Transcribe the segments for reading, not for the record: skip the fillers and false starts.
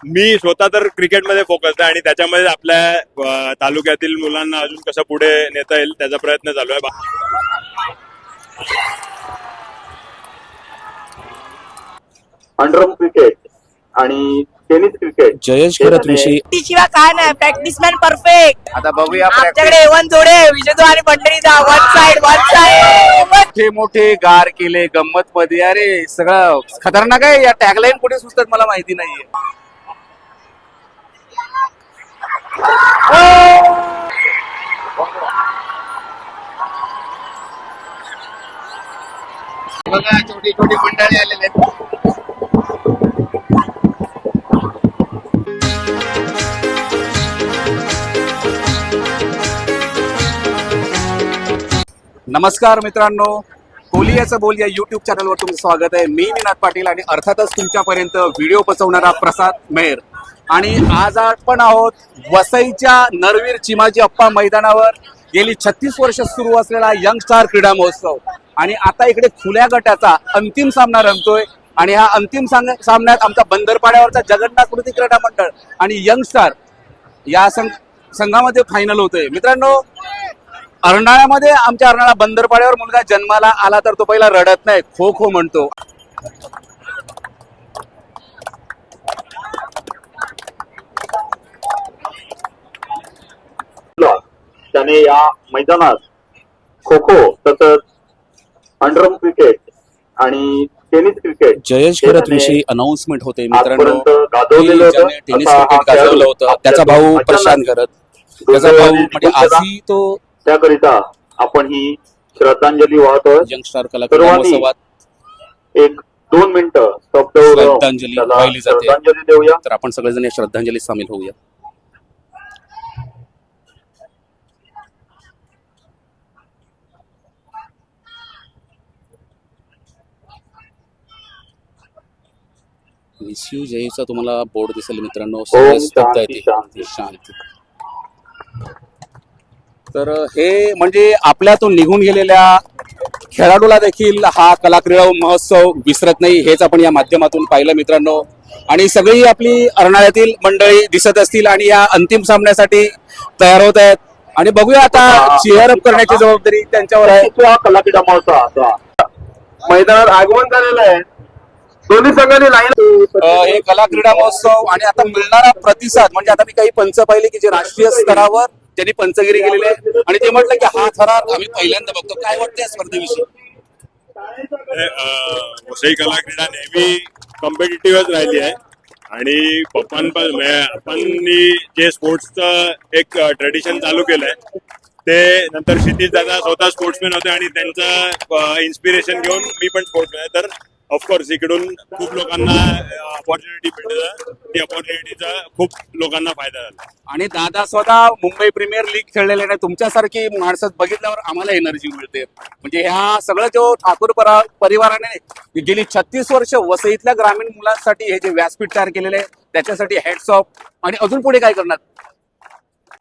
मी स्वतः तर क्रिकेटमध्ये फोकस आहे आणि त्याच्यामध्ये आपल्या तालुक्यातील मुलांना अजून कसं पुढे नेता येईल त्याचा प्रयत्न चालू आहे. अंडरम क्रिकेट आणि टेनिस क्रिकेट जयेश खरत विषयी शिवाय काय नाही, प्रॅक्टिस मॅन परफेक्ट. आता बघूया आमच्याकडे एवन जोडे विजय आणि पंढरीचा वन साइड मोठे मोठे गार केले गंमत मध्ये. अरे सगळं खतरनाक आहे. या टॅगलाईन कुठे सुचतात मला माहिती नाहीये. बघा छोटी छोटी मंडळी आलेले आहेत. नमस्कार मित्रांनो, कोहली याचं बोल या युट्यूब चॅनलवर तुमचं स्वागत आहे. मी निनाद पाटील आणि अर्थातच तुमच्यापर्यंत व्हिडिओ पोहोचवणारा प्रसाद मेहर. आणि आज आपण आहोत वसईच्या नरवीर चिमाजी अप्पा मैदानावर. गेली 36 वर्ष सुरू असलेला यंग स्टार क्रीडा महोत्सव आणि आता इकडे खुल्या गटाचा अंतिम सामना रंगतोय. आणि हा अंतिम सामन्यात आमचा बंदरपाड्यावरचा जगन्नाथ कृती क्रीडा मंडळ आणि यंग स्टार या संघामध्ये फायनल होतोय. मित्रांनो, अर्नाळ्यामध्ये आमच्या अर्नाळा बंदरपाड्यावर मुलगा जन्माला आला तर तो पहिला रडत नाही, खो खो म्हणतो. त्याने या मैदानात खो खो तसंच अंडरम क्रिकेट आणि टेनिस क्रिकेट जयेश खरत विषयी अनाउन्समेंट होते मित्रांनो. आजपर्यंत गाजवलेलं होतं. ज्याने टेनिस असा हा क्रिकेट गाजवलं खेळ होतं त्याचा भाऊ प्रशांत खरत. त्याचा भाऊ म्हणजे आजही तो त्याकरिता आपण ही श्रद्धांजली वाहतोय. यंग स्टार कला क्रीडा महोत्सवात एक 2 मिनिटं श्रद्धांजली वाहिली जाते. श्रद्धांजली देऊया. तर आपण सगळेजण या श्रद्धांजलीत सामील होऊया. मिस यू जयचा तुम्हाला बोर्ड दिसेल मित्रांनो. सगळे स्तब्ध आहेत. शांती. शांती. तर हे म्हणजे आपल्यातून निघून गेलेल्या खेळाडूला देखील हा कला क्रीडा महोत्सव विसरत नाही, हेच आपण या माध्यमातून पाहिलं मित्रांनो. आणि सगळी आपली अर्नाळ्यातील मंडळी दिसत असतील आणि या अंतिम सामन्यासाठी तयार होत आहेत. आणि बघूया आता चीअर अप करण्याची जबाबदारी त्यांच्यावर आहे. हा कला क्रीडा महोत्सव मैदानात आगमन झालेलं आहे. दोन्ही संघांनी लाईन हे कला क्रीडा महोत्सव आणि आता मिळणारा प्रतिसाद म्हणजे आता मी काही पंच पाहिले की जे राष्ट्रीय स्तरावर त्यांनी पंचगिरी केलेले आहे आणि ते म्हटलं की हा थरार आम्ही पहिल्यांदा बघतो. काय वाटतं या स्पर्धेविषयी? वसई कला क्रीडा नेहमी कॉम्पिटिटिव्हच राहिली आहे आणि पप्पांनी जे स्पोर्ट्सचं एक ट्रेडिशन चालू केलंय ते नंतर क्षितिज दादा स्वतः स्पोर्ट्समॅन होते आणि त्यांचं इन्स्पिरेशन घेऊन मी पण स्पोर्ट्समॅन आहे. तर ऑफकोर्स इकडून खूप लोकांना अपॉर्च्युनिटी मिळते. ती अपॉर्च्युनिटीचा खूप लोकांना फायदा झाला. आणि दादा स्वतः मुंबई प्रीमियर लीग खेळलेले नाही. तुमच्यासारखी माणसं बघितल्यावर आम्हाला एनर्जी मिळते. म्हणजे ह्या सगळं जो ठाकूर परिवाराने गेली 36 वर्ष वसईतल्या ग्रामीण मुलांसाठी हे जे व्यासपीठ तयार केलेले आहे त्याच्यासाठी हॅट्स ऑफ. आणि अजून पुढे काय करणार?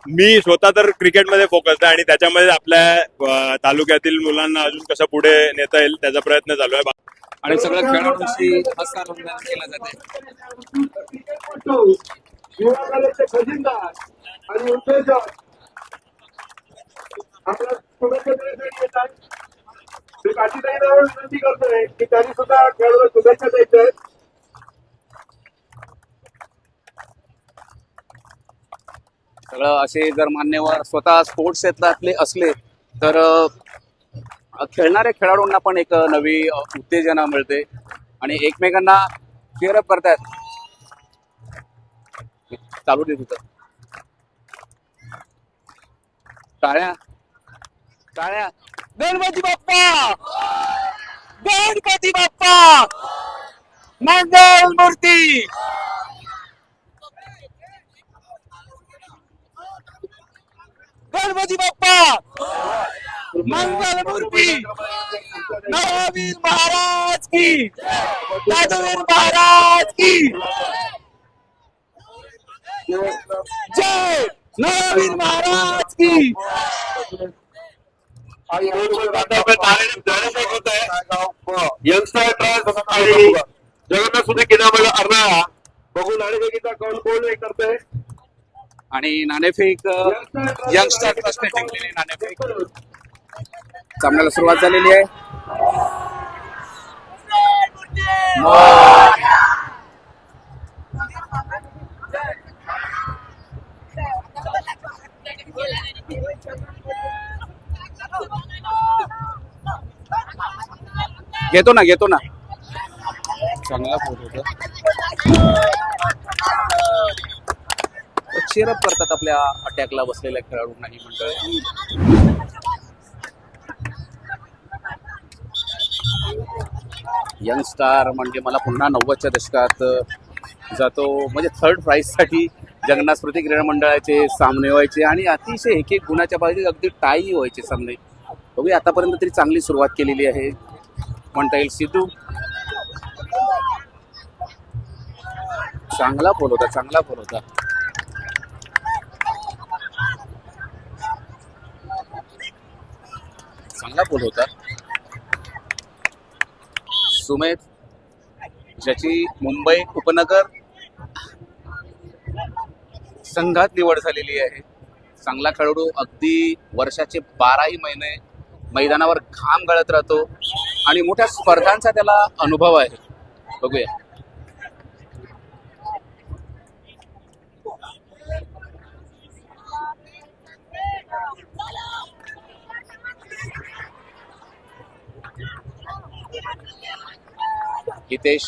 मी स्वतः तर क्रिकेटमध्ये फोकस आहे आणि त्याच्यामध्ये आपल्या तालुक्यातील मुलांना अजून कसं पुढे नेता येईल त्याचा प्रयत्न चालू आहे. आणि सगळ्या खेळाडूंशी हस्तांदोलन केलं जाते. आणि उद्योजक आपल्या शुभेच्छा मी काशीताईंना विनंती करतोय की त्यांनी सुद्धा खेळाडूला शुभेच्छा द्यायच्या. सगळं असे जर मान्यवर स्वतः स्पोर्ट्स क्षेत्रातले असले तर खेळणाऱ्या खेळाडूंना पण एक नवी उत्तेजना मिळते आणि एकमेकांना चीअर अप करतायत. चालू दे तिथं टाळ्या टाळ्या. गणपती बाप्पा, गणपती बाप्पा, मंगल मूर्ती. गणपती बाप्पा, मंगल मूर्ती. नरवीर महाराज की, दादूवीर महाराज की जय. नरवीर महाराज की. यंगस्टर ट्रायल आणि जगन्नाथ सुधी क्रीडा मंडळ अर्नाळा बघू नाणेफेकीचा कौल कोण हे करतोय. आणि नाणेफेक यंगस्टर ट्रस्टने जिंकलेली नाणेफेक. सामन्याला सुरुवात झालेली आहे. घेतो ना चांगला फोन होता. चेअरअप करतात आपल्या अटॅकला बसलेल्या खेळाडूंनाही मंडळ. यंग स्टार म्हणजे मला पुन्हा 90च्या दशकात जातो. म्हणजे थर्ड प्राइज साठी जगन्नाथ स्मृती क्रीडा मंडळाचे सामने व्हायचे आणि अतिशय एक गुणाच्या बाबतीत अगदी टाई व्हायचे सामने. बघूया आतापर्यंत तरी चांगली सुरुवात केलेली आहे म्हणता येईल. सिद्धू चांगला फोल होता. सुमेध ज्याची मुंबई उपनगर संघात निवड झालेली आहे. चांगला खेळाडू, अगदी वर्षाचे 12ही महिने मैदानावर घाम गळत राहतो आणि मोठ्या स्पर्धांचा त्याला अनुभव आहे. बघूया हितेश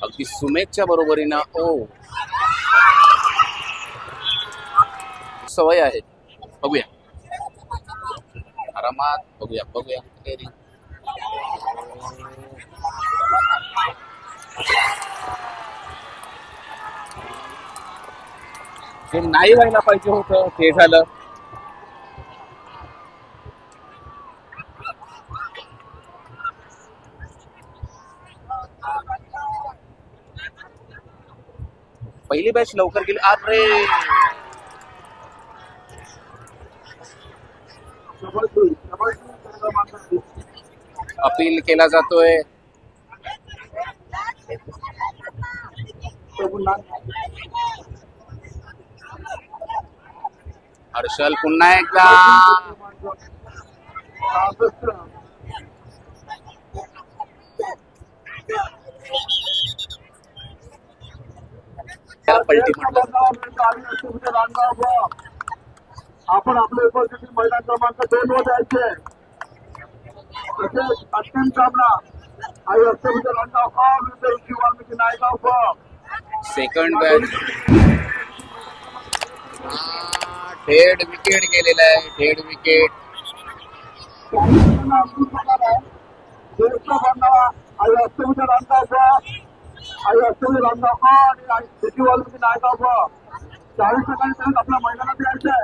अगदी सुमेधच्या बरोबरीनं सवय आहे. बघूया आरामात बघूया. जे नाही व्हायला पाहिजे होतं ते झालं. पहिली बॅच लवकर गेली. अरे अपील केला जातोय. हर्षल पुन्हा एकदा पलटी आपण आपल्या उपस्थिती मैदान क्रमांक 2 वर जायचे. तसेच अत्यंत सामना आणि अष्टमीच्या रांगाव Valmiki Naigaon second batch. Dead wicket गेलेला आहे. Dead wicket. आणि अष्टमीच्या रांगाव आणि अष्टमी रांगाव आणि वाल्मिकी नायगाव 40 सेकंद आपल्या मैदानात यायचंय.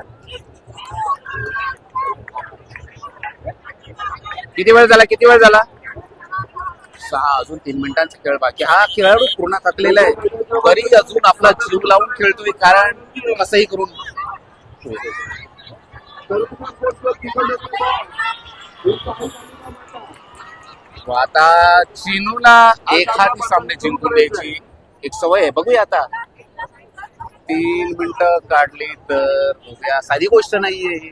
किती वेळ झाला? 6. अजून 3 मिनिटांचा खेळ बाकी. हा खेळाडू पूर्ण थकलेला आहे तरी अजून आपला जीव लावून खेळतोय. कारण कसंही करून आता चिनूला एखादी सामने जिंकून द्यायची एक सवय आहे. बघूया आता 3 मिनिटं काढली तर बघूया. साधी गोष्ट नाहीये ही.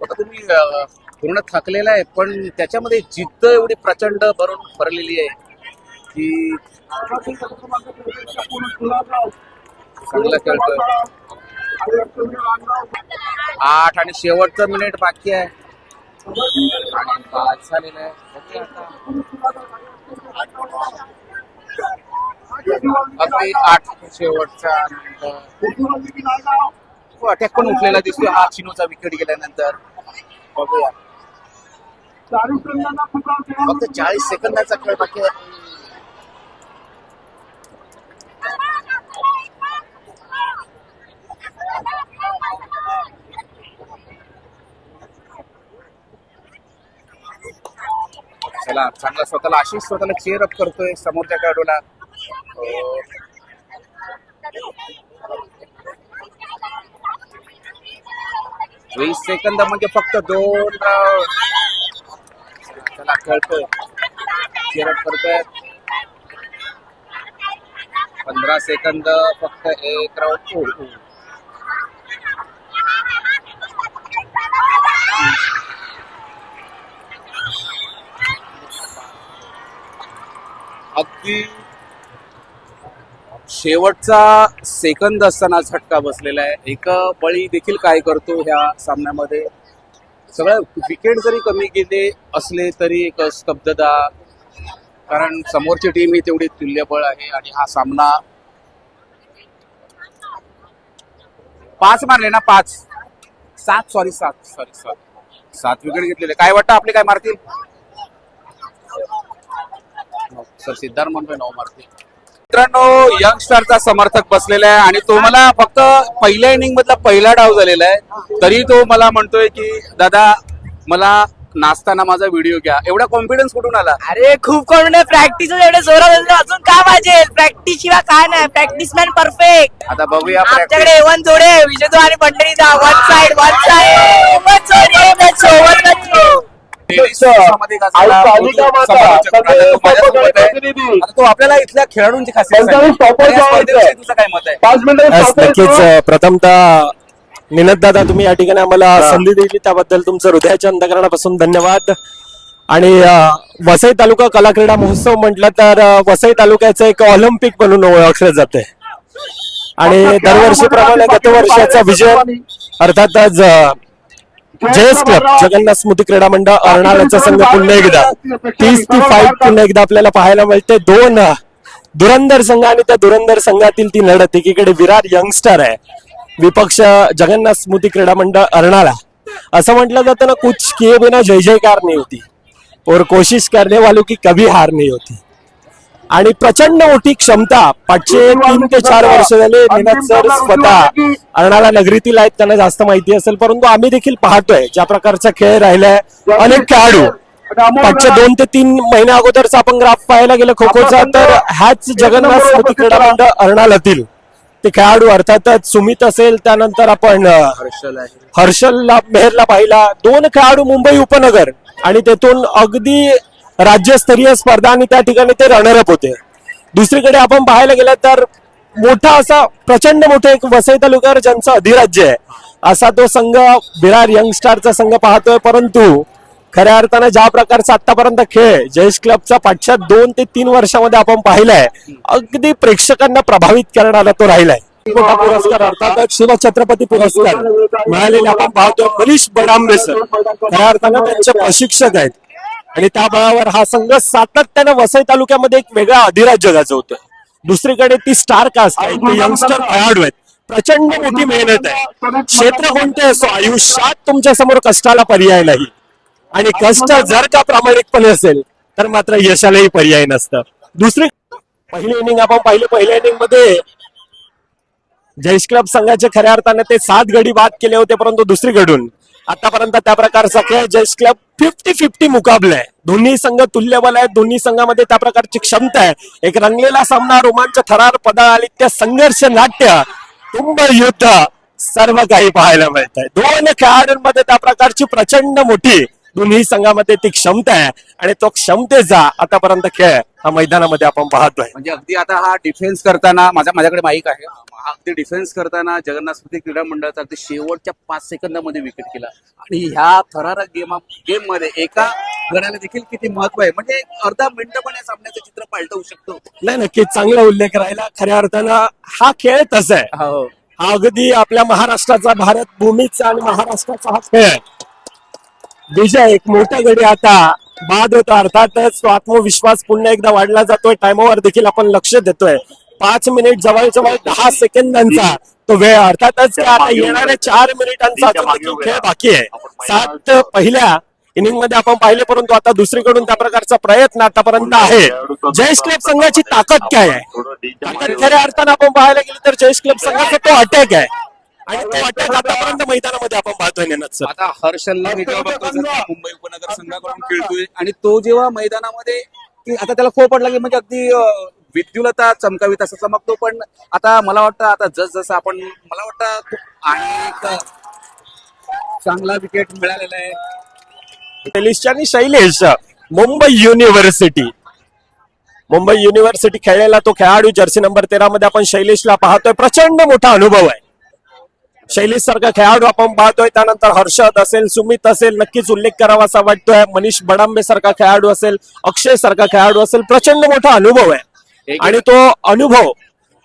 आता तुम्ही पूर्ण थकलेला आहे पण त्याच्यामध्ये जिद्द एवढी प्रचंड भरलेली आहे की चांगलं खेळतोय. 8 आणि शेवटचं मिनिट बाकी आहे आणि 5 झालेलं आहे. अगदी 8 शेवटचा अटॅक पण उठलेला दिसतोय. हा चिनूचा विकेट गेल्यानंतर बघूया. फक्त 40 सेकंदाचा खेळ बाकी आहे. चला चांगला स्वतःला चेअर अप करतोय समोरच्या खेळाडूला. वीस सेकंद म्हणजे फक्त 2 राऊंड. चला खेळतोय, चिरत करतोय. 15 सेकंद फक्त 1 राऊंड. अगदी शेवटचा सेकंद असताना झटका बसलेला आहे. एक बळी देखील काय करतो ह्या सामन्यामध्ये. सगळं विकेट जरी कमी गेले असले तरी एक स्तब्धता, कारण समोरची टीम ही तेवढी तुल्यबळ आहे. आणि हा सामना 5 मारले ना, 7 विकेट घेतलेले. काय वाटतं आपले काय मारतील सर? सिद्धार्थ म्हणतोय 9 मारतील. मित्रांनो, यंगस्टरचा समर्थक बसलेला आहे आणि तो मला फक्त पहिल्या इनिंग मधला पहिला डाव झालेला आहे, तरी तो मला म्हणतोय की दादा मला नाचताना माझा व्हिडिओ घ्या. एवढा कॉन्फिडन्स कुठून आला? अरे खूप करून प्रॅक्टिस एवढे जोरात असलं, अजून काय वाजेल? प्रॅक्टिस शिवाय काय नाही. Practice man perfect. आता बघूया आमच्याकडे A1 जोडे, विजय आणि पंढरीचा वन साइड. तो आपल्याला इथल्या खेळाडूंची खासियत तुझं काय मत आहे? 5 मिनिटं नक्कीच. प्रथमतः निनत दादा, तुम्ही या ठिकाणी आम्हाला संधी दिली त्याबद्दल तुमचं हृदयाच्या अंतकरणापासून धन्यवाद. आणि वसई तालुका कला क्रीडा महोत्सव म्हटलं तर वसई तालुक्याचं एक ऑलिम्पिक म्हणून ओळखलं जाते. आणि दरवर्षीप्रमाणे गतवर्षाचा विजय अर्थातच जयस क्लब जगन्नाथ स्मृती क्रीडा मंडळ अर्नाळ्याचा संघ पुन्हा एकदा 30 ती 5 पुन्हा एकदा आपल्याला पाहायला मिळते. 2 धुरंधर संघ आणि त्या धुरंधर संघातील ती लढत. एकीकडे विरार यंगस्टर आहे, विपक्ष जगन्नाथ स्मृती क्रीडा मंडळ अर्नाळा. असं म्हटलं जातं ना, कुछ किए बिना जय जयकार नहीं होती और कोशिश करने वालों की कभी हार नहीं होती. आणि प्रचंड मोठी क्षमता. पाचशे 3 ते 4 वर्ष झाले निनाद सर स्वतः अर्नाळा नगरीतील आहेत, त्यांना जास्त माहिती असेल. परंतु आम्ही देखील पाहतोय ज्या प्रकारचा खेळ राहिलाय. अनेक खेळाडू पाचशे 2 ते 3 महिन्या अगोदरचा आपण ग्राफ पाहायला गेलं खो खोचा, तर ह्याच जगन्नाथ स्मृती क्रीडा मंडळ अर्नाळातील ते खेळाडू अर्थातच सुमित असेल, त्यानंतर आपण हर्षल मेहरला पाहिला. 2 खेळाडू मुंबई उपनगर आणि तेथून अगदी राज्यस्तरीय स्पर्धा आणि त्या ठिकाणी ते रनरअप होते. दुसरीकडे आपण पाहायला गेलं तर मोठा असा प्रचंड मोठं एक वसई तालुक्यावर ज्यांचं अधिराज्य आहे असा तो संघ विरार यंगस्टारचा संघ पाहतोय. परंतु खऱ्या अर्थानं ज्या प्रकारचा आतापर्यंत खेळ जयेश क्लबचा पाठच्या 2 ते 3 वर्षामध्ये आपण पाहिलाय, अगदी प्रेक्षकांना प्रभावित करणारा तो राहिलाय. मोठा पुरस्कार अर्थातच शिवछत्रपती पुरस्कार मिळालेले आपण पाहतोय. मनीष बडांबे सर खऱ्या अर्थानं त्यांचे प्रशिक्षक आहेत आणि त्या बळावर हा संघ सातत्यानं वसई तालुक्यामध्ये एक वेगळा अधिराज्य गाजवतोय. दुसरीकडे ती स्टार कास्ट आहे, ते यंगस्टर खेळाडू आहेत. प्रचंड मोठी मेहनत आहे. क्षेत्र कोणते असो, आयुष्यात तुमच्या समोर कष्टाला पर्याय नाही आणि कष्ट जर का प्रामाणिकपणे असेल तर मात्र यशालाही पर्याय नसतं. दुसरी पहिली इनिंग आपण पाहिली. पहिल्या इनिंग मध्ये जयेश क्लब संघाचे खऱ्या अर्थाने ते 7 गडी बाद केले होते, परंतु दुसरीकडून आतापर्यंत त्या प्रकारचा खेळ जयेश क्लब 50-50 मुकाबला आहे. दोन्ही संघ तुल्यबल आहेत. दोन्ही संघामध्ये त्या प्रकारची क्षमता आहे. एक रंगलेला सामना, रोमांच, थरार, पदार्थ, संघर्ष, नाट्य, तुंबळ युद्ध सर्व काही पाहायला मिळत आहे. 2 खेळाडूंमध्ये त्या प्रकारची प्रचंड मोठी दोन्ही संघामध्ये ती क्षमता आहे आणि तो क्षमतेचा आतापर्यंत खेळ हा मैदानामध्ये आपण पाहतोय. म्हणजे अगदी आता हा डिफेन्स करताना माझ्याकडे माईक आहे. अगदी डिफेन्स करताना जगन्नाथ स्मृती क्रीडा मंडळाचा अगदी शेवटच्या 5 सेकंदामध्ये विकेट केला आणि ह्या थरारक गेम मध्ये एका गड्याला देखील किती महत्व आहे. म्हणजे अर्धा मिनिट पण या सामन्याचं चित्र पालटवू शकतो. नाही, नक्कीच चांगला उल्लेख राहिला. खऱ्या अर्थानं हा खेळ तसा आहे. हो, हा अगदी आपल्या महाराष्ट्राचा, भारत भूमीचा आणि महाराष्ट्राचा हा खेळ आहे. विजय एक मोठा गडी आता बाद होतो. अर्थातच तो आत्मविश्वास पुन्हा एकदा वाढला जातोय. टाइमवर देखील आपण लक्ष देतोय. 5 मिनिट जवळजवळ 10 सेकंदांचा तो वेळ. अर्थातच आता येणाऱ्या 4 मिनिटांचा अजून देखील खेळ बाकी आहे. 7 पहिल्या इनिंग मध्ये आपण पाहिले, परंतु आता दुसरीकडून त्या प्रकारचा प्रयत्न आतापर्यंत आहे. जयेश क्लब संघाची ताकद काय आहे? ताकद खऱ्या अर्थानं आपण पाहायला गेलं तर जयेश क्लब संघाचा तो अटॅक आहे आणि तो अटॅक आतापर्यंत मैदानामध्ये आपण पाहतोय. निनाद सर, आता हर्षलला मी जेव्हा बघतो मुंबई उपनगर संघाकडून खेळतोय आणि तो जेव्हा मैदानामध्ये की आता त्याला खो पडला की म्हणजे अगदी विद्युलता चमकावी तसा चमकतो. पण आता मला वाटतं आता जसं आपण मला वाटतं आणि एक चांगला विकेट मिळालेला आहे. शैलेशच्या आणि शैलेश मुंबई युनिव्हर्सिटी खेळलेला तो खेळाडू जर्सी नंबर 13 मध्ये आपण शैलेशला पाहतोय. प्रचंड मोठा अनुभव आहे शैलेश सारखा खेळाडू आपण पाहतोय. त्यानंतर हर्षद असेल, सुमित असेल, नक्कीच उल्लेख करावा असा वाटतोय. मनीष बडांबे सारखा खेळाडू असेल, अक्षय सारखा खेळाडू असेल. प्रचंड मोठा अनुभव आहे आणि तो अनुभव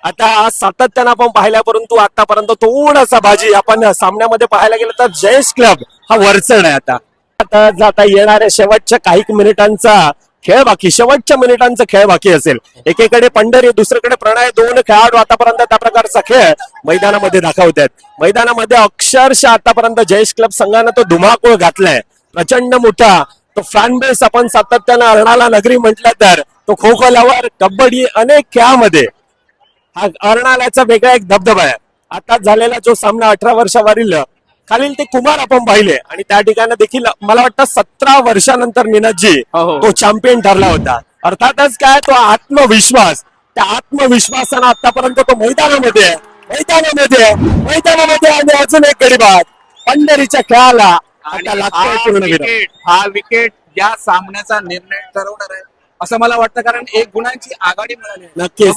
आता सातत्यानं आपण पाहिला. परंतु आतापर्यंत थोडासा बाजी आपण सामन्यामध्ये पाहायला गेलं तर जयेश क्लब हा वरचढ आहे. आता जाता येणाऱ्या शेवटच्या काही मिनिटांचा शेवटच्या मिनिटांचा खेळ बाकी असेल. एकीकडे पंढरी, दुसरीकडे प्रणय, दोन खेळाडू आतापर्यंत त्या प्रकारचा खेळ मैदानामध्ये दाखवतात. मैदानामध्ये अक्षरशः आतापर्यंत जयेश क्लब संघानं तो धुमाकूळ घातलाय. प्रचंड मोठा तो फॅन बेस आपण सातत्यानं अर्णाला नगरी म्हटलं तर तो खो खोलावर कबड्डी अनेक खेळामध्ये हा अर्णाल्याचा वेगळा एक धबधबा आहे. आता झालेला जो सामना 18 वर्षावरील खालील ते कुमार आपण पाहिले आणि त्या ठिकाणी देखील मला वाटतं 17 वर्षानंतर निनादजी तो चॅम्पियन ठरला होता. अर्थातच काय तो आत्मविश्वास, त्या आत्मविश्वासानं आतापर्यंत तो मैदानामध्ये आणि अजून एक गडी बाद पंढरीच्या खेळाला आता लागतोय पूर्ण. हा विकेट या सामन्याचा निर्णय ठरवणार आहे असं मला वाटतं. कारण एक गुणांची आघाडी मिळाली. नक्कीच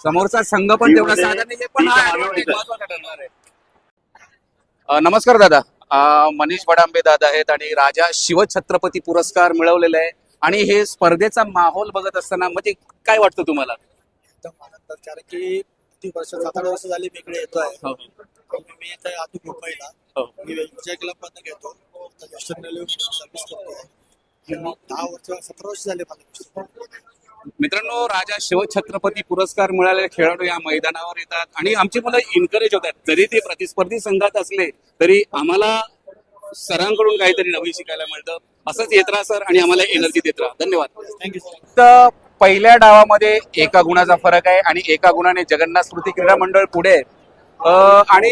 समोरचा संघ पण तेवढा साधा नाही, पण हा advantage महत्त्वाचा ठरणार आहे. नमस्कार दादा. मनीष बडांबे दादा आहेत आणि राजा शिवछत्रपती पुरस्कार मिळवलेला आहे. आणि हे स्पर्धेचा माहोल बघत असताना म्हणजे काय वाटतं तुम्हाला? कारण की किती वर्ष 7-8 वर्ष झाली मी इकडे येतोय. मी येत आहे आतून मुंबईला. मी विजय क्लब मधून घेतो, वेस्टर्न रेल्वे सर्व्हिस करतो. 17 वर्ष झाले मला. मित्रांनो, राजा शिवछत्रपती पुरस्कार मिळालेले खेळाडू या मैदानावर येतात आणि आमची मुलं इन्करेज होतात. जरी ते प्रतिस्पर्धी संघात असले तरी आम्हाला सरांकडून काहीतरी नवीन शिकायला मिळतं. असंच येत राहा सर आणि आम्हाला एनर्जी देत राहा. धन्यवाद. थँक्यू. तर पहिल्या डावामध्ये एका गुणाचा फरक आहे आणि एका गुणाने जगन्नाथ स्मृती क्रीडा मंडळ पुढे आहे. आणि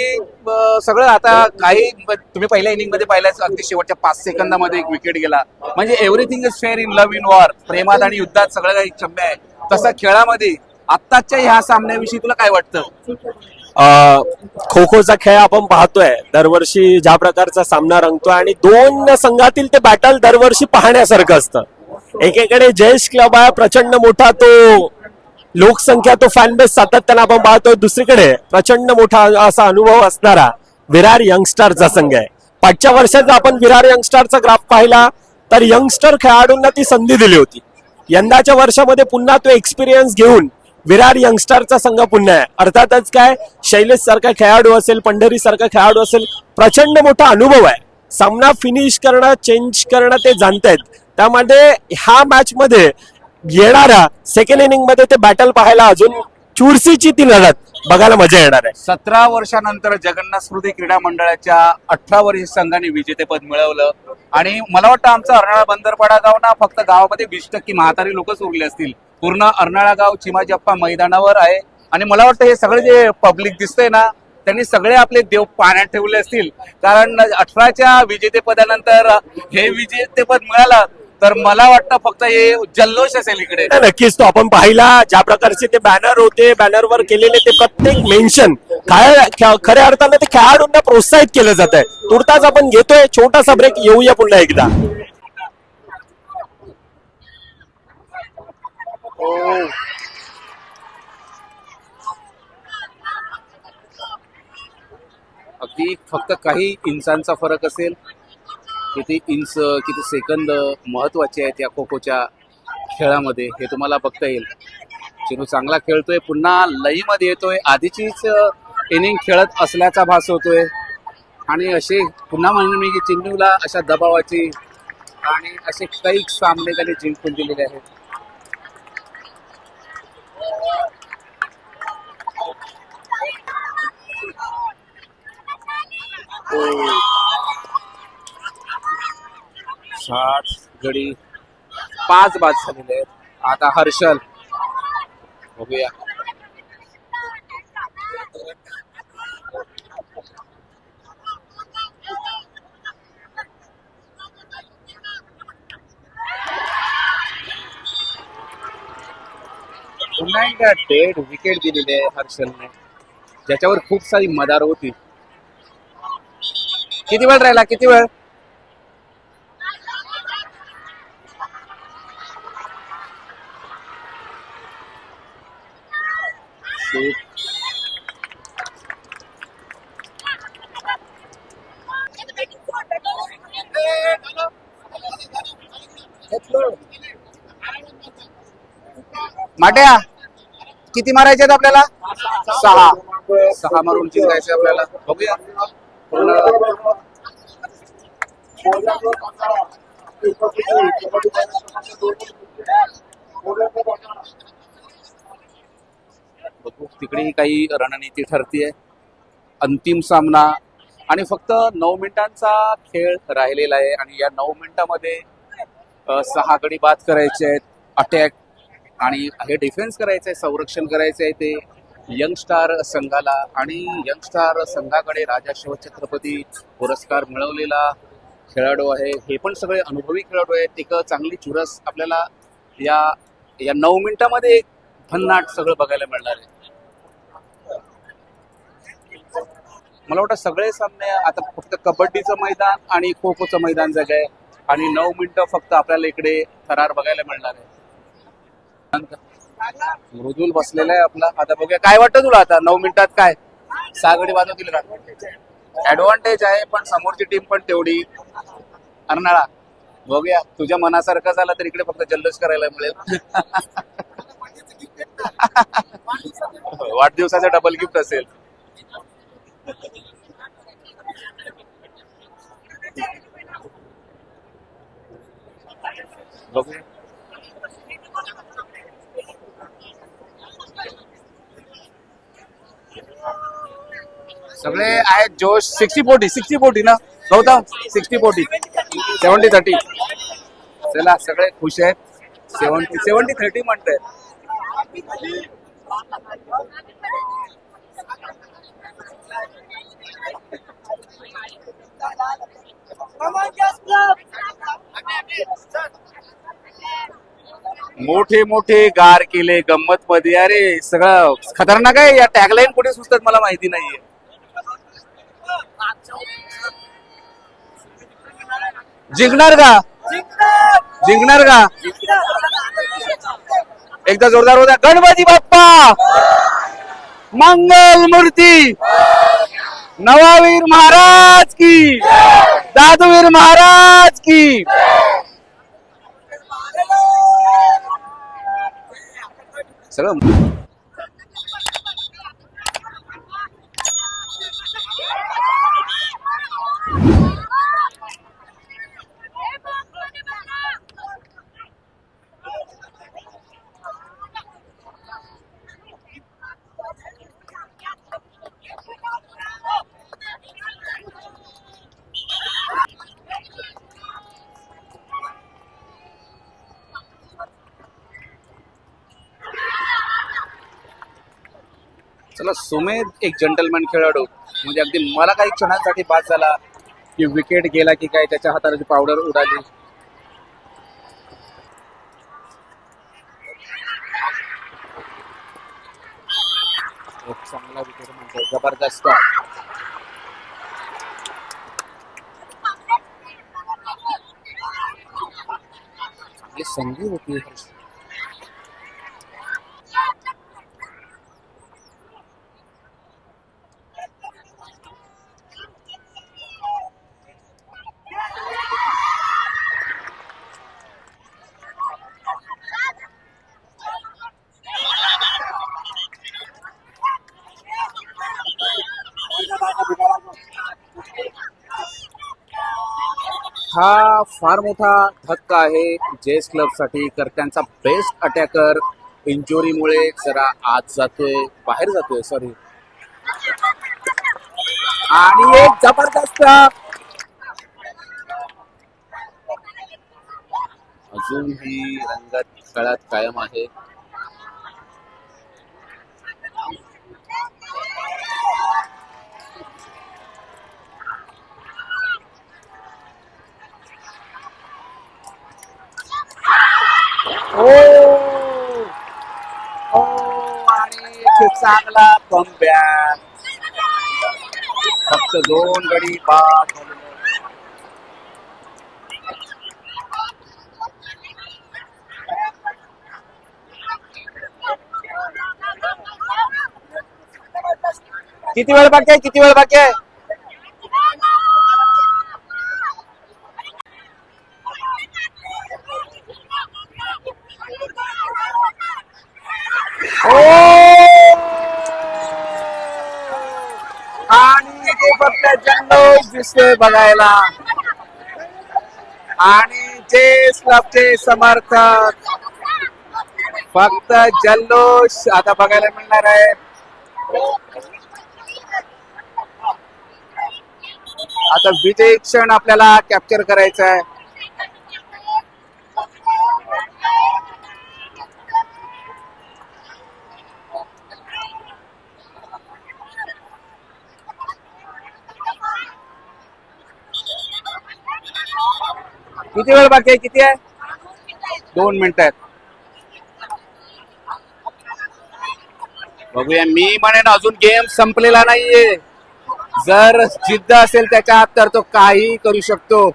सगळं आता काही तुम्ही पहिल्या इनिंग मध्ये पाहिल्याच, अगदी शेवटच्या 5 सेकंदामध्ये एक विकेट गेला. म्हणजे everything is fair in love in war. प्रेमात आणि युद्धात सगळं काही क्षम्य आहे. तसं खेळामध्ये आत्ताच्या ह्या सामन्याविषयी तुला काय वाटतं? खो खोचा खेळ आपण पाहतोय दरवर्षी ज्या प्रकारचा सामना रंगतोय आणि दोन संघातील ते बॅटल दरवर्षी पाहण्यासारखं असतं. एकीकडे जयेश क्लब आहे, प्रचंड मोठा तो लोकसंख्या, तो फॅन बेस सातत्यानं आपण पाहतोय. दुसरीकडे प्रचंड मोठा असा अनुभव असणारा विरार यंगस्टारचा संघ आहे. पाचच्या वर्षाचा आपण विरार यंगस्टारचा ग्राफ पाहिला तर यंगस्टर खेळाडूंना ती संधी दिली होती. यंदाच्या वर्षामध्ये पुन्हा तो एक्सपिरियन्स घेऊन विरार यंगस्टारचा संघ पुन्हा आहे. अर्थातच काय शैलेश सारखा खेळाडू असेल, पंढरी सारखा खेळाडू असेल, प्रचंड मोठा अनुभव आहे. सामना फिनिश करणं, चेंज करणं ते जाणतायत. त्यामध्ये ह्या मॅच मध्ये येणारा सेकंड इनिंग मध्ये ते बॅटल पाहायला अजून चुरशीची ती लढत बघायला मजा येणार आहे. 17 वर्षानंतर जगन्नाथ स्मृती क्रीडा मंडळाच्या 18 वर्षीय संघाने विजेतेपद मिळवलं. आणि मला वाटतं आमचा अर्नाळा बंदरपाडा गाव ना फक्त गावामध्ये 20% म्हातारी लोकच उरले असतील. पूर्ण अर्नाळा गाव चिमाजीअप्पा मैदानावर आहे. आणि मला वाटतं हे सगळे जे पब्लिक दिसतंय ना, त्यांनी सगळे आपले देव पाण्यात ठेवले असतील. कारण 18च्या विजेतेपदानंतर हे विजेतेपद मिळालं तर मला वाटतं फक्त हे जल्लोष असेल इकडे. नक्कीच तो आपण पाहिला ज्या प्रकारचे ते बॅनर होते, बॅनरवर केलेले ते प्रत्येक मेन्शन खऱ्या अर्थानं ते खेळाडूंना प्रोत्साहित केलं जात आहे. तुर्तास आपण घेतोय छोटासा ब्रेक, येऊया पुन्हा एकदा. अगदी फक्त काही इंचांचा फरक असेल. किती इंच, किती सेकंद महत्वाचे आहेत या खो खोच्या खेळामध्ये हे तुम्हाला बघता येईल. चिनू चांगला खेळतोय, पुन्हा लईमध्ये येतोय. आधीचीच इनिंग खेळत असल्याचा भास होतोय. आणि असे पुन्हा म्हणून मी चिन्नूला अशा दबावाची आणि असे काही सामने त्याने जिंकून दिलेले आहेत. साठ गडी 5 बाद झालेले आहेत. आता हर्षल बघूया. का डेड विकेट दिलेली आहे हर्षलने, ज्याच्यावर खूप सारी मदार होती. किती वेळ राहिला, किती वेळ? माट्या किती मारायचे आहेत आपल्याला? 6 मारून जिंकायचे आपल्याला. बघूया. बघू तिकडेही काही रणनीती ठरतीये. अंतिम सामना आणि फक्त 9 मिनिटांचा खेळ राहिलेला आहे आणि या 9 मिनिटांमध्ये 6 गडी बाद करायचे आहेत, अटॅक आणि हे डिफेन्स करायचं आहे, संरक्षण करायचं आहे ते यंगस्टार संघाला. आणि यंगस्टार संघाकडे राजा शिवछत्रपती पुरस्कार मिळवलेला खेळाडू आहे. हे पण सगळे अनुभवी खेळाडू आहेत. एक चांगली चुरस आपल्याला या या 9 मिनिटांमध्ये भन्नाट सगळं बघायला मिळणार आहे. मला वाटतं सगळे सामने आता फक्त कबड्डीचं मैदान आणि खो खोचं मैदान जग आहे आणि 9 मिनिटं फक्त आपल्याला इकडे थरार बघायला मिळणार आहे. मृदुल बसलेला आहे आपला. आता बघूया काय वाटतं तुला आता 9 मिनिटात काय 6 गडी बाद होतील का? ऍडव्हान्टेज आहे पण समोरची टीम पण तेवढी अर्नाळा. बघूया तुझ्या मनासारखं झालं तर इकडे फक्त जल्लोष करायला मिळेल. वाढदिवसाचं डबल गिफ्ट असेल. बघूया. सगळे आहेत जोश. 60-40 ना गौतम? 60-40 70-30. चला सगळे खुश आहेत. 70-30 म्हणतायत. मोठे मोठे गार केले गंमत मध्ये. अरे सगळं खतरनाक आहे. या टॅगलाईन कुठे सुचतात मला माहिती नाहीये. जिंकणार का? जिंकणार का? एकदा जोरदार होता. गणपती बाप्पा मंगल मूर्ती, नवावीर महाराज की, दादूवीर महाराज की. सगळं चला. सुमेध एक जंटलमॅन खेळाडू, म्हणजे अगदी मला काही क्षणांसाठी बाद झाला की विकेट गेला की काय त्याच्या हाताची पावडर उडाली. एक चांगला विकेट म्हणतो. जबरदस्त. चांगली संधी होती. हा फार मोठा धक्का आहे जेस क्लब साठी. तर त्यांचा बेस्ट अटॅकर इंजुरीमुळे जरा आत जातोय, बाहेर जातोय सॉरी. आणि एक जबरदस्त अजूनही रंगत तळात कायम आहे. Oh! चांगला कमबॅक. फक्त 2 गडी बाद झालेले. किती वेळ बाकी आहे? किती वेळ बाकी आहे? आणि ते फक्त जल्लोष दिसतोय बघायला. आणि जे क्लबचे समर्थक फक्त जल्लोष आता बघायला मिळणार आहे. आता विजयी क्षण आपल्याला कॅप्चर करायचा आहे. किती वेळ बाकी आहे? किती आहे? 2 मिनिटं आहेत. बघूया. मी म्हणेन अजून गेम संपलेला नाहीये. जर जिद्द असेल त्याच्या तर तो काही करू शकतो.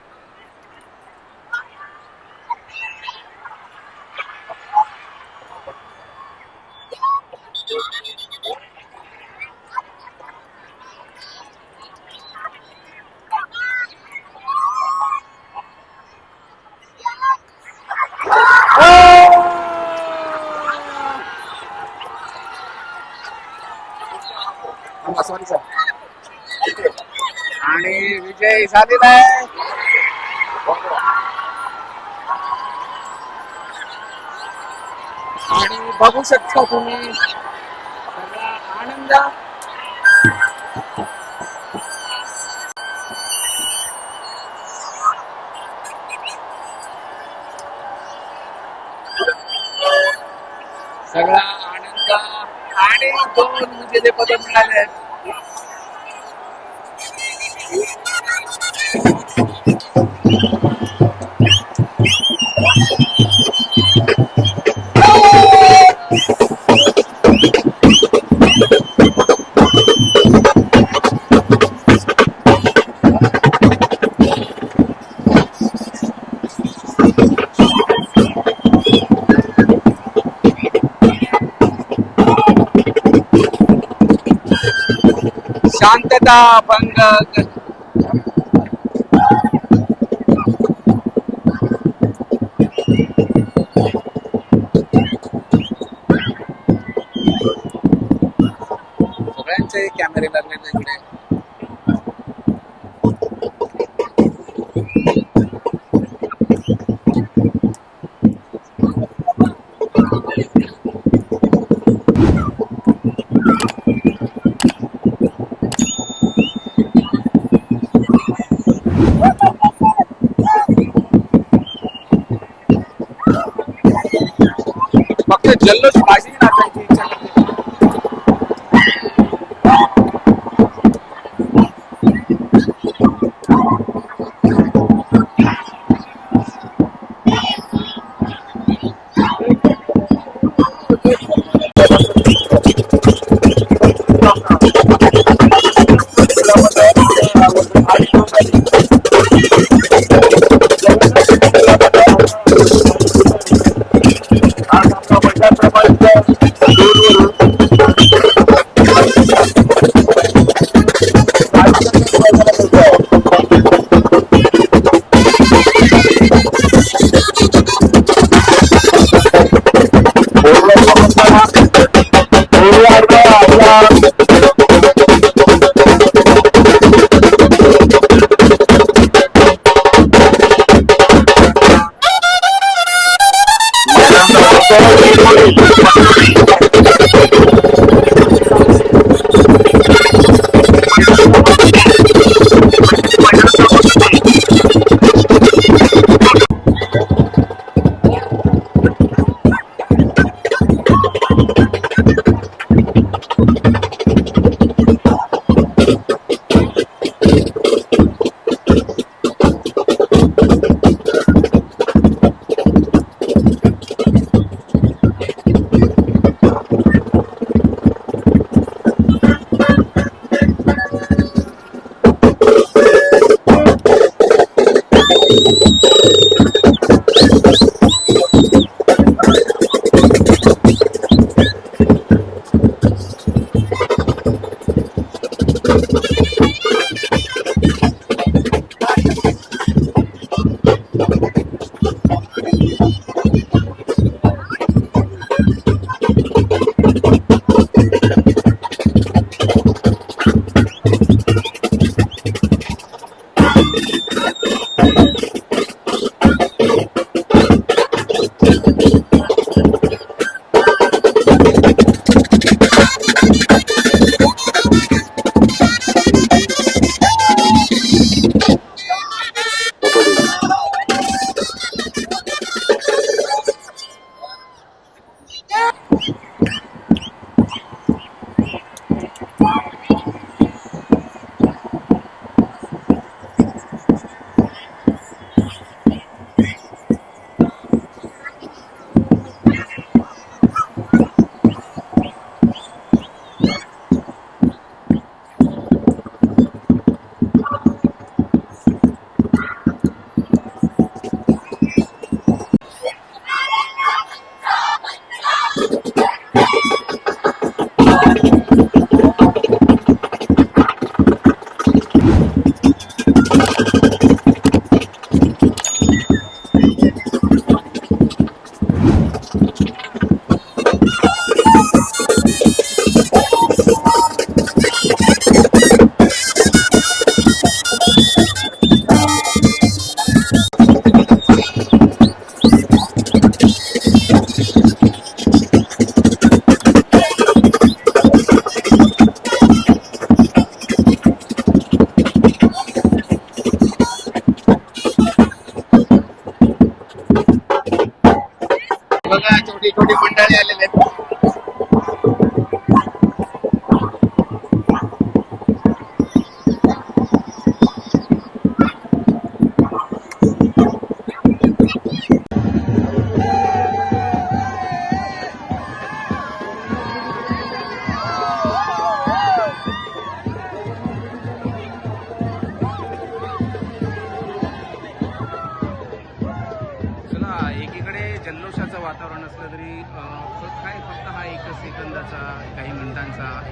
आणि विजय झालेला आहे. आणि बघू शकता तुम्ही सगळा आनंद. सगळा आनंद आणि 2 विजेतेपद मिळाले आहेत. शांतता भंग. सगळ्यांचे कॅमेरे लागलेले इकडे. फक्त जल्लोष बाजी नाचायची इच्छा नाही.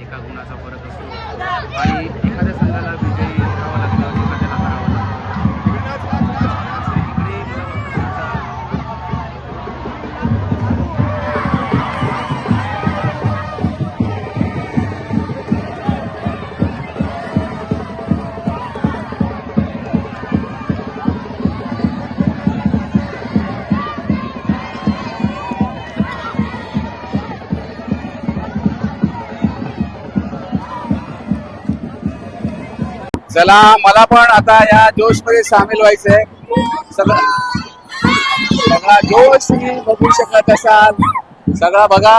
एका गुणाचा फरक असतो आणि एखाद्या संघाला विजयी राहावं लागतं, एखाद्याला हरावं लागतं. इकडे मला वाटतं चला मला पण आता या जोश मध्ये सामील व्हायचंय. सगळा जोश तुम्ही बघू शकत असाल, सगळा बघा.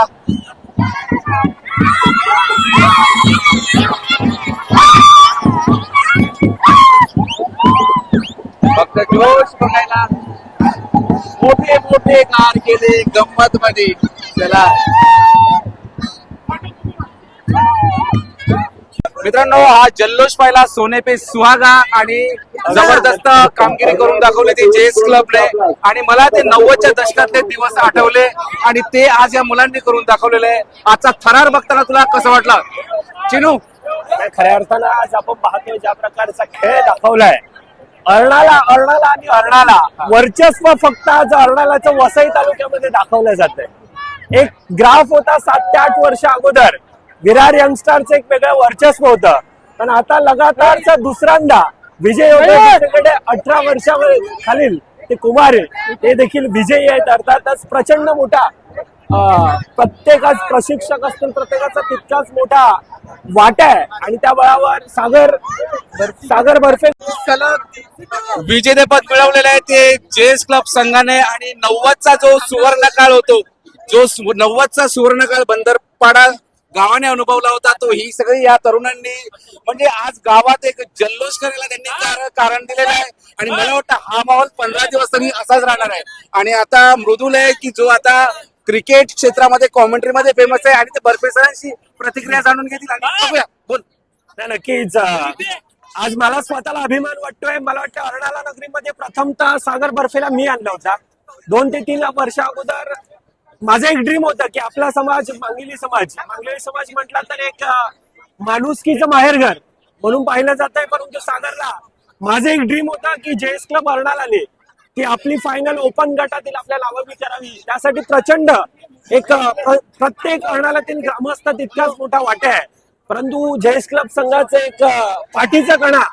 फक्त जोश बघायला मोठे मोठे कार केले गंमत मध्ये. चला मित्रांनो, हा जल्लोष पाहिला सोने पे सुहागा आणि जबरदस्त कामगिरी करून दाखवली ती जेएस क्लबने. आणि मला ते 90च्या दशकातले दिवस आठवले आणि ते आज या मुलांनी करून दाखवलेले आहे. आजचा थरार बघताना तुला कसं वाटलं चिनू? खऱ्या अर्थानं आज आपण पाहतोय ज्या प्रकारचा खेळ दाखवलाय अर्णाला वर्चस्व फक्त आज अर्णालाचं वसई तालुक्यामध्ये दाखवलं जातंय. एक ग्राफ होता 7 ते 8 वर्ष अगोदर विरार यंगस्टारचं एक वेगळं वर्चस्व होतं, पण आता लगातारचा दुसऱ्यांदा विजय होते. 18 वर्षाखालील ते कुमार ते देखील विजयी आहेत. अर्थातच प्रचंड मोठा प्रत्येकाच प्रशिक्षक असतील प्रत्येकाचा तितकाच मोठा वाटा आहे आणि त्या बळावर सागर बर्फे सलग विजेतेपद मिळवलेलं आहे ते जेएस क्लब संघाने. आणि 90चा जो सुवर्ण काळ होतो, जो 90चा सुवर्ण काळ बंदरपाडा गावाने अनुभवला होता, तो ही सगळी या तरुणांनी म्हणजे आज गावात एक जल्लोष करायला त्यांनी कारण दिलेलं आहे. आणि मला वाटतं हा माहोल 15 दिवस तरी असाच राहणार आहे. आणि आता मृदुल आहे की जो आता क्रिकेट क्षेत्रामध्ये कॉमेंट्री मध्ये फेमस आहे आणि ते बर्फे सरांशी प्रतिक्रिया जाणून घेतील. आणि बघूया, बोल. नक्कीच आज मला स्वतःला अभिमान वाटतोय. मला वाटतं अर्णाला नगरीमध्ये प्रथमतः सागर बर्फेला मी आणला होता 2 ते 3 वर्षा अगोदर. माझं एक ड्रीम होतं की आपला समाज मांगलेली समाज म्हटला तर एक माणुसकीचं माहेरघर म्हणून पाहिलं जात आहे. परंतु सागरला माझं एक ड्रीम होता की जेएस क्लब अर्णालाने ती आपली फायनल ओपन गटातील आपल्या नावावी करावी. त्यासाठी प्रचंड एक प्रत्येक अर्णालातील ग्रामस्थ तितकाच मोठा वाटा आहे. परंतु जेएस क्लब संघाचं एक पाठीचा कणा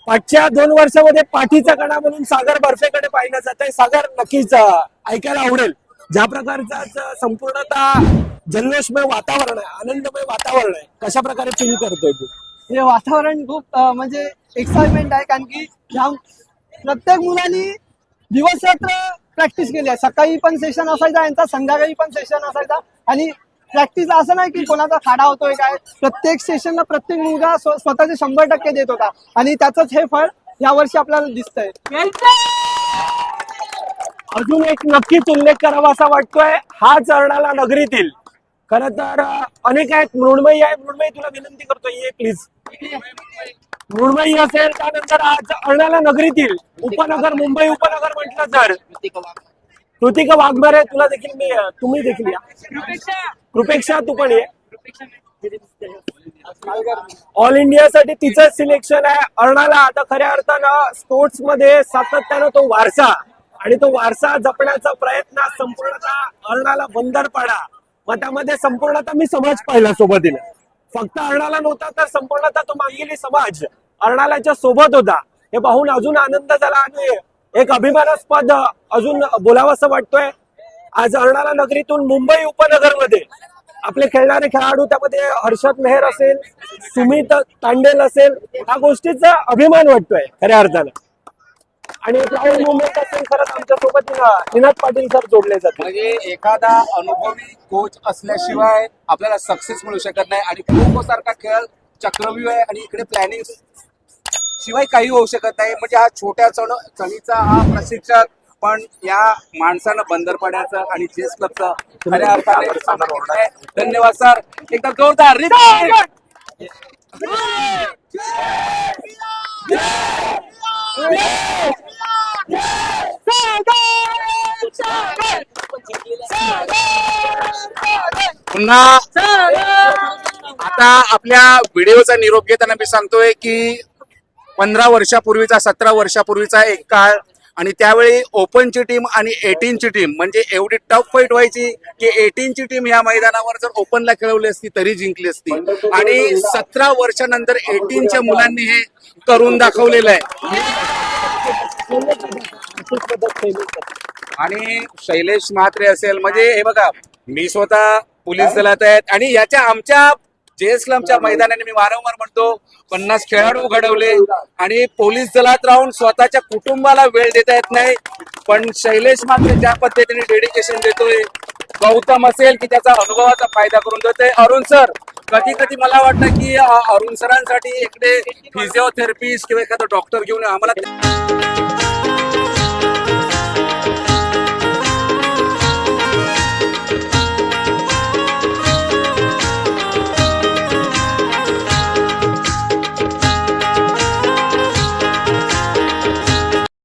पाठच्या 2 वर्षामध्ये पाठीचा कणा म्हणून सागर बर्फेकडे पाहिलं जात आहे. सागर नक्कीच ऐकायला आवडेल ज्या प्रकारचा संपूर्णतः जल्लोषमय वातावरण आहे, आनंदमय वातावरण आहे, कशा प्रकारे फील करतोय तू? हे वातावरण खूप म्हणजे एक्साइटमेंट आहे, कारण की ह्या प्रत्येक मुलांनी दिवस रात्र प्रॅक्टिस केली आहे. सकाळी पण सेशन असायचा यांचा, संध्याकाळी पण सेशन असायचा. आणि प्रॅक्टिस असं नाही की कोणाचा खाडा होतोय काय, प्रत्येक सेशनला प्रत्येक मुलगा स्वतःचे 100% देत होता आणि त्याचंच हे फळ यावर्षी आपल्याला दिसतंय. अजून एक नक्कीच उल्लेख करावा असा वाटतोय हाच अर्णाला नगरीतील. खरं तर अनेक आहेत. मृण्मयी आहे, मृण्मयी तुला विनंती करतोय ये प्लीज. मृण्मयी असेल, त्यानंतर आज अर्णाला नगरीतील उपनगर, मुंबई उपनगर म्हटलं तर कृतिका वाघमारे, तुला देखील तुम्ही देखील या. कृपेक्षा तू पण ये. ऑल इंडियासाठी तिचं सिलेक्शन आहे. अर्णाला आता खऱ्या अर्थानं स्पोर्ट्स मध्ये सातत्यानं तो वारसा आणि तो वारसा जपण्याचा प्रयत्न संपूर्णतः अर्णाला बंदरपाडा मग त्यामध्ये संपूर्णतः मी समाज पाहिला सोबतीने. फक्त अर्णाला नव्हता तर संपूर्णतः तो मांगिली समाज अर्णालाच्या सोबत होता. हे पाहून अजून आनंद झाला आणि एक अभिमानास्पद अजून बोलावं असं वाटतोय. आज अर्णाला नगरीतून मुंबई उपनगरमध्ये आपले खेळणारे खेळाडू, त्यामध्ये हर्षद मेहर असेल, सुमित तांडेल असेल, ह्या गोष्टीचा अभिमान वाटतोय खऱ्या अर्थानं. आणि प्राऊड मुवमेंट असेल खरंच आमच्या सोबत निनाद पाटील सर जोडले जातात. म्हणजे एखादा अनुभवी कोच असल्याशिवाय आपल्याला सक्सेस मिळू शकत नाही. आणि खो खो सारखा खेळ चक्रव्यूह आहे आणि इकडे प्लॅनिंग शिवाय काही होऊ शकत नाही. म्हणजे हा छोट्या चणीचा हा प्रशिक्षक, पण या माणसानं बंदरपाड्याचं आणि जेएस क्लबचं खऱ्या अर्थाने धन्यवाद सर. एकदम जोरदार पुन्हा आता आपल्या व्हिडिओचा निरोप घेताना मी सांगतोय की 15 वर्षापूर्वीचा 17 वर्षापूर्वीचा एक काळ आणि त्यावेळी ओपनची टीम आणि 18ची टीम म्हणजे एवढी टफ फाईट व्हायची की 18ची टीम या मैदानावर जर ओपनला खेळवली असती तरी जिंकली असती आणि 17 वर्षानंतर 18च्या मुलांनी हे करून दाखवलेलं आहे. आणि शैलेश म्हात्रे असेल म्हणजे हे बघा मी स्वतः पोलीस दलात आहेत आणि याच्या आमच्या जेएसलमच्या मैदानाने मी वारंवार म्हणतो 50 खेळाडू घडवले आणि पोलीस दलात राहून स्वतःच्या कुटुंबाला वेळ देता येत नाही, पण शैलेश म्हात्रे ज्या पद्धतीने डेडिकेशन देतोय, गौतम असेल की त्याचा अनुभवाचा फायदा करून देतोय, अरुण सर कधी कधी मला वाटतं की अरुण सरांसाठी इकडे फिजिओथेरपिस्ट किंवा एखादा डॉक्टर घेऊन आम्हाला